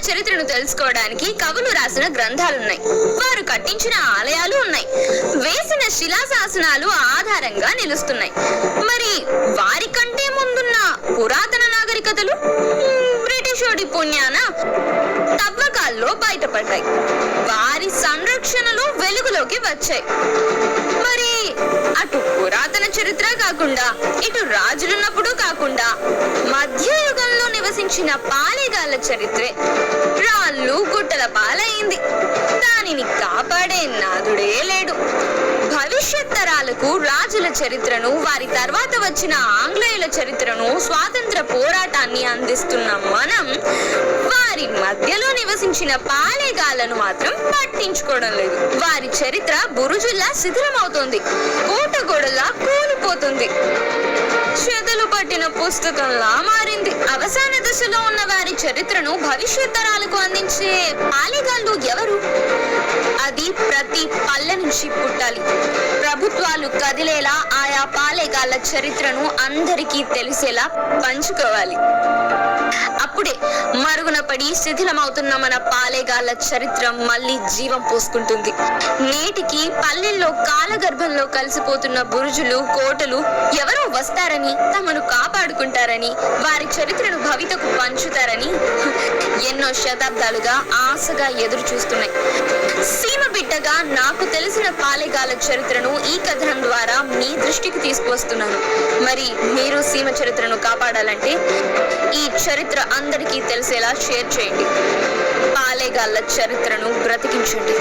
చరిత్రను తెలుసుకోవడానికి కవులు రాసిన గ్రంథాలున్నాయి, వారు కట్టించిన ఆలయాలు ఉన్నాయి, వేసిన శిలాశాసనాలు ఆధారంగా నిలుస్తున్నాయి. మరి వారి కంటే ముందున్న పురాతన నాగరికతలు బ్రిటిషోడి పుణ్యాన తవ్వకాల్లో బయటపడ్డాయి, వారి సంరక్షణలో వెలుగులోకి వచ్చాయి. మరి అటు పురాతన చరిత్ర కాకుండా, ఇటు రాజులున్నప్పుడు కాకుండా మధ్యయుగంలో నివసించిన పాలెగాళ్ల చరిత్రే రాళ్ళు గుట్టల పాలైంది. దానిని కాపాడే నాదుడే లేడు. భవిష్యత్ తరాలకు రాజుల చరిత్రను, వారి తర్వాత వచ్చిన ఆంగ్లేయుల చరిత్రను, స్వాతంత్ర పోరాటాన్ని అందిస్తున్న మనం వారి మధ్యలో నివసించిన పాలెగాళ్లను మాత్రం పట్టించుకోవడం లేదు. వారి చరిత్ర బురుజుల్లా శిథిలమవుతోంది, కోటగోడలా కూలిపోతుంది, చెదలు పట్టిన పుస్తకంలా మారింది. అవసాన దశలో ఉన్న వారి చరిత్రను భవిష్యత్ తరాలకు అందించే పాలెగాళ్ళు ఎవరు? అది ప్రతి పల్లె నుంచి పుట్టాలి. ప్రభుత్వాలు కదిలేలా ఆయా పాలెగాళ్ల చరిత్రను అందరికీ తెలిసేలా పంచుకోవాలి. అప్పుడే మరుగున పడి శిథిలమవుతున్న మన పాలెగాళ్ల చరిత్ర మళ్ళీ జీవం పోసుకుంటుంది. నేటికి పల్లెల్లో కాలగర్భంలో కలిసిపోతున్న బురుజులు, కోటలు ఎవరో వస్తారని, తమను కాపాడుకుంటారని, వారి చరిత్రను భవితకు పంచుతారని ఎన్నో శతాబ్దాలుగా ఆశగా ఎదురు చూస్తున్నాయి. సీమ బిడ్డగా నాకు తెలిసిన పాలెగాళ్ల చరిత్రను ఈ కథనం ద్వారా మీ దృష్టికి తీసుకువస్తున్నాను. మరి మీరు సీమ చరిత్రను కాపాడాలంటే ఈ చరిత్ర అందరికీ తెలిసేలా షేర్ చేయండి. పాలెగాళ్ల చరిత్రను బ్రతికించండి.